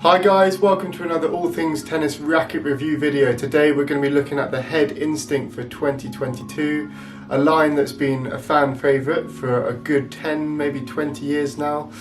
Hi guys, welcome to another all things tennis racket review video. Today we're going to be looking at the Head Instinct for 2022, a line that's been a fan favourite for a good 10, maybe 20 years now.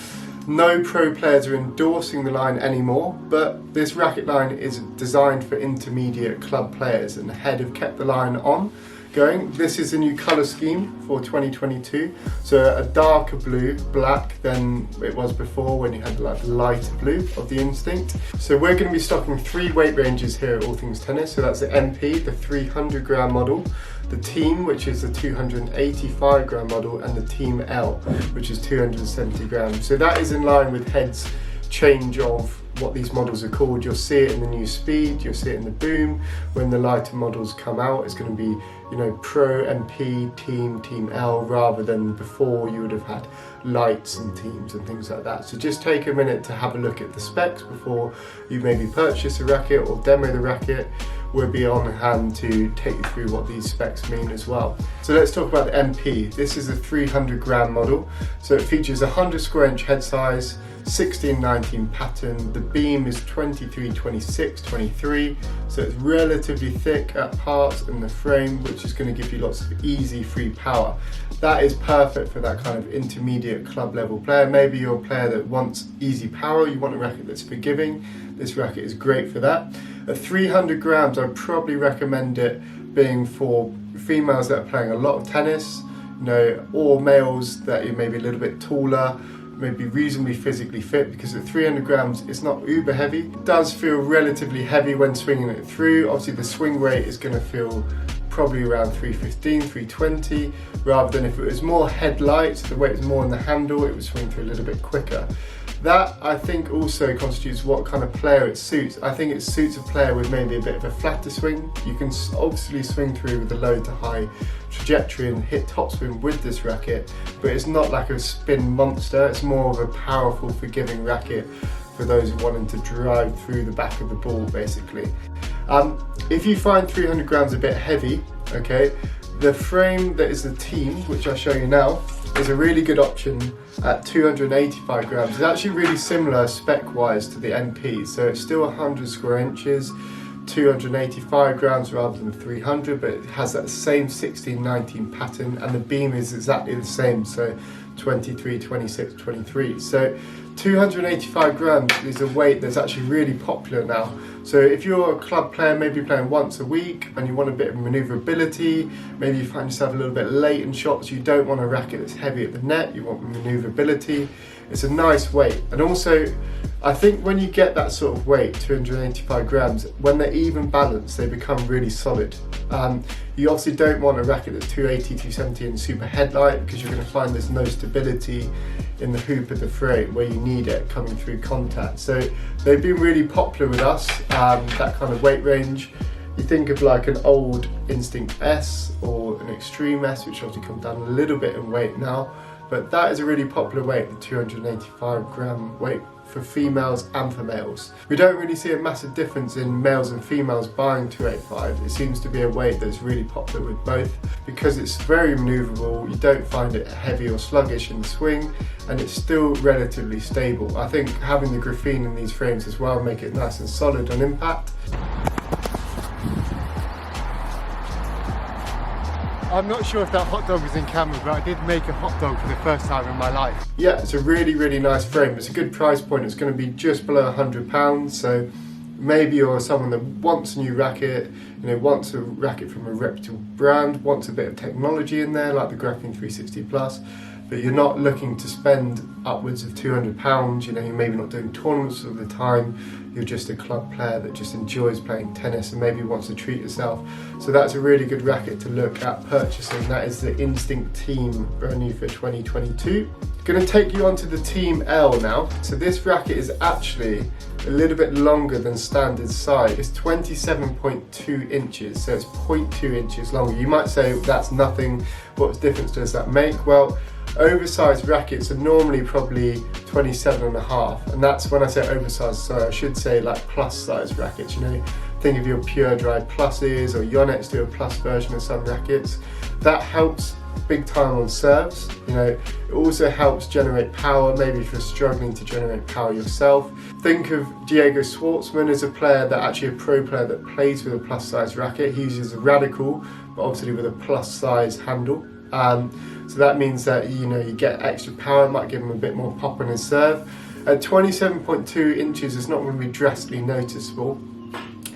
No pro players are endorsing the line anymore, but this racket line is designed for intermediate club players, and Head have kept the line on going. This is a new colour scheme for 2022, so a darker blue, black than it was before when you had like the lighter blue of the Instinct. So we're going to be stocking 3 weight ranges here at All Things Tennis. So that's the MP, the 300 gram model, the Team, which is the 285 gram model, and the Team L, which is 270 grams. So that is in line with Head's change of what these models are called. You'll see it in the new Speed, you'll see it in the Boom. When the lighter models come out, it's going to be, you know, Pro, MP, Team, Team L, rather than before you would have had lights and teams and things like that. So just take a minute to have a look at the specs before you maybe purchase a racket or demo the racket. We'll be on hand to take you through what these specs mean as well. So let's talk about the MP. This is a 300 gram model. So it features a 100 square inch head size, 16-19 pattern. The beam is 23-26-23, so it's relatively thick at parts in the frame, which is going to give you lots of easy free power. That is perfect for that kind of intermediate club level player. Maybe you're a player that wants easy power, you want a racket that's forgiving. This racket is great for that. At 300 grams, I'd probably recommend it being for females that are playing a lot of tennis, you know, or males that are maybe a little bit taller, maybe reasonably physically fit, because at 300 grams it's not uber heavy. It does feel relatively heavy when swinging it through. Obviously the swing rate is going to feel probably around 315, 320, rather than if it was more head light, the weight is more in the handle, it would swing through a little bit quicker. That, I think, also constitutes what kind of player it suits. I think it suits a player with maybe a bit of a flatter swing. You can obviously swing through with a low to high trajectory and hit topspin with this racket, but it's not like a spin monster. It's more of a powerful, forgiving racket for those wanting to drive through the back of the ball, basically. If you find 300 grams a bit heavy, okay, the frame that is the Team, which I'll show you now, is a really good option at 285 grams. It's actually really similar spec-wise to the MP, so it's still 100 square inches, 285 grams rather than 300, but it has that same 16-19 pattern, and the beam is exactly the same, so 23-26-23. So 285 grams is a weight that's actually really popular now. So if you're a club player, maybe playing once a week and you want a bit of maneuverability, maybe you find yourself a little bit late in shots, you don't want a racket that's heavy at the net, you want maneuverability, it's a nice weight. And also, I think when you get that sort of weight, 285 grams, when they're even balanced, they become really solid. You obviously don't want a racket that's 280, 270 and super headlight, because you're going to find there's no stability in the hoop of the frame where you need it coming through contact. So they've been really popular with us, that kind of weight range. You think of like an old Instinct S or an Extreme S, which obviously comes down a little bit in weight now, but that is a really popular weight, the 285 gram weight, for females and for males. We don't really see a massive difference in males and females buying 285. It seems to be a weight that's really popular with both, because it's very maneuverable, you don't find it heavy or sluggish in the swing, and it's still relatively stable. I think having the graphene in these frames as well make it nice and solid on impact. I'm not sure if that hot dog was in camera, but I did make a hot dog for the first time in my life. Yeah, it's a really, really nice frame. It's a good price point. It's going to be just below £100, so maybe you're someone that wants a new racket, you know, wants a racket from a reputable brand, wants a bit of technology in there, like the Graphene 360 Plus, but you're not looking to spend upwards of £200, you know, you're maybe not doing tournaments all the time, you're just a club player that just enjoys playing tennis and maybe wants to treat yourself. So that's a really good racket to look at purchasing. That is the Instinct Team, brand new for 2022. Going to take you onto the Team L now. So this racket is actually a little bit longer than standard size. It's 27.2 inches, so it's 0.2 inches longer. You might say that's nothing, what difference does that make? Well, oversized rackets are normally probably 27.5, and that's when I say oversized, so I should say like plus size rackets, you know, think of your Pure Drive Pluses, or Yonex do a plus version of some rackets. That helps big time on serves. You know, it also helps generate power, maybe if you're struggling to generate power yourself. Think of Diego Schwartzman as a player that actually a pro player that plays with a plus size racket. He uses a Radical, but obviously with a plus size handle. So that means that, you know, you get extra power, it might give him a bit more pop on his serve. At 27.2 inches, it's not going to be drastically noticeable.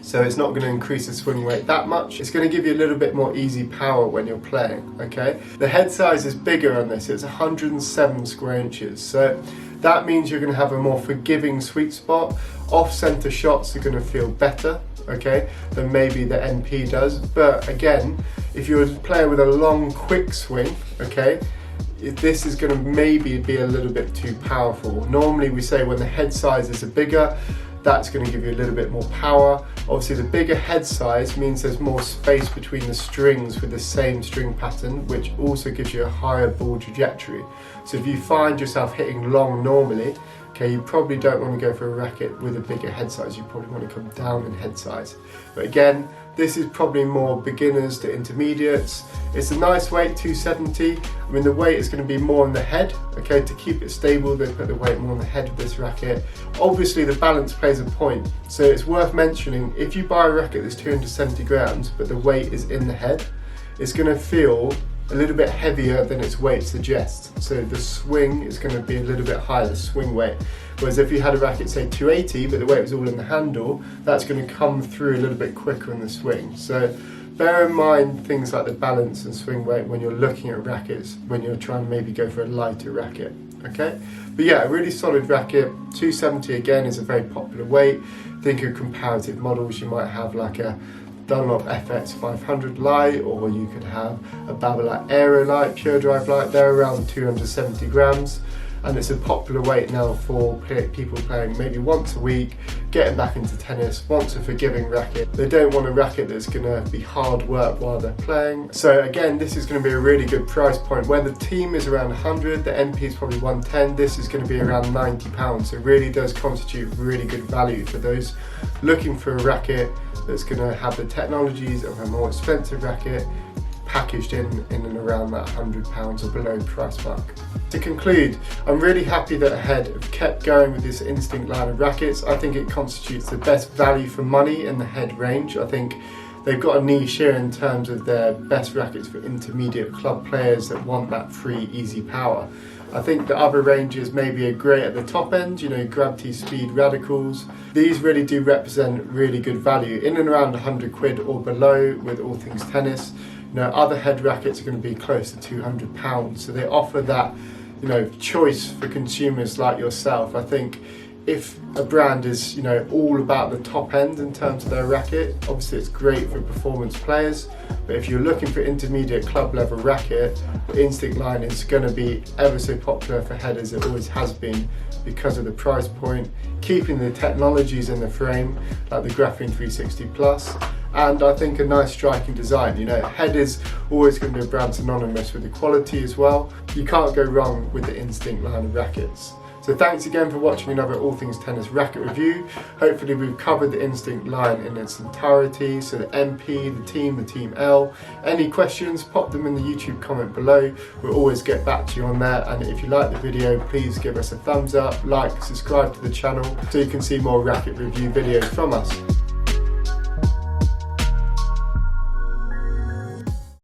So it's not going to increase the swing weight that much. It's going to give you a little bit more easy power when you're playing, okay? The head size is bigger on this, it's 107 square inches. So that means you're going to have a more forgiving sweet spot. Off-center shots are going to feel better, okay, than maybe the NP does. But again, if you're a player with a long, quick swing, okay, this is going to maybe be a little bit too powerful. Normally we say when the head sizes are bigger, that's going to give you a little bit more power. Obviously the bigger head size means there's more space between the strings with the same string pattern, which also gives you a higher ball trajectory. So if you find yourself hitting long normally, okay, you probably don't want to go for a racket with a bigger head size, you probably want to come down in head size. But again, this is probably more beginners to intermediates. It's a nice weight, 270. I mean, the weight is going to be more on the head, okay? To keep it stable, they put the weight more on the head of this racket. Obviously, the balance plays a point. So it's worth mentioning, if you buy a racket that's 270 grams, but the weight is in the head, it's going to feel a little bit heavier than its weight suggests. So the swing is going to be a little bit higher, the swing weight. Whereas if you had a racket, say 280, but the weight was all in the handle, that's going to come through a little bit quicker in the swing. So bear in mind things like the balance and swing weight when you're looking at rackets, when you're trying to maybe go for a lighter racket, okay? But yeah, a really solid racket. 270 again is a very popular weight. Think of comparative models, you might have like a Dunlop FX 500 Lite, or you could have a Babolat Aero Lite, Pure Drive Lite. They're around 270 grams, and it's a popular weight now for people playing maybe once a week, getting back into tennis, wants a forgiving racket. They don't want a racket that's going to be hard work while they're playing. So again, this is going to be a really good price point. Where the team is around 100, the NP is probably 110, this is going to be around £90. So it really does constitute really good value for those looking for a racket that's going to have the technologies of a more expensive racket packaged in and around that £100 or below price mark. To conclude, I'm really happy that Head have kept going with this Instinct line of rackets. I think it constitutes the best value for money in the Head range. I think they've got a niche here in terms of their best rackets for intermediate club players that want that free, easy power. I think the other ranges maybe are great at the top end, you know, Gravity Speed Radicals. These really do represent really good value, in and around 100 quid or below with all things tennis. You know, other Head rackets are going to be close to £200, so they offer that, you know, choice for consumers like yourself. I think if a brand is, you know, all about the top end in terms of their racket, obviously it's great for performance players, but if you're looking for intermediate club level racket, the Instinct line is going to be ever so popular for Head, as it always has been, because of the price point, keeping the technologies in the frame like the Graphene 360 Plus, and I think a nice striking design. You know, Head is always going to be a brand synonymous with the quality as well. You can't go wrong with the Instinct line of rackets. So thanks again for watching another All Things Tennis racket review. Hopefully we've covered the Instinct line in its entirety, so the MP, the Team L. Any questions, pop them in the YouTube comment below. We'll always get back to you on there, and if you like the video, please give us a thumbs up, like, subscribe to the channel so you can see more racket review videos from us.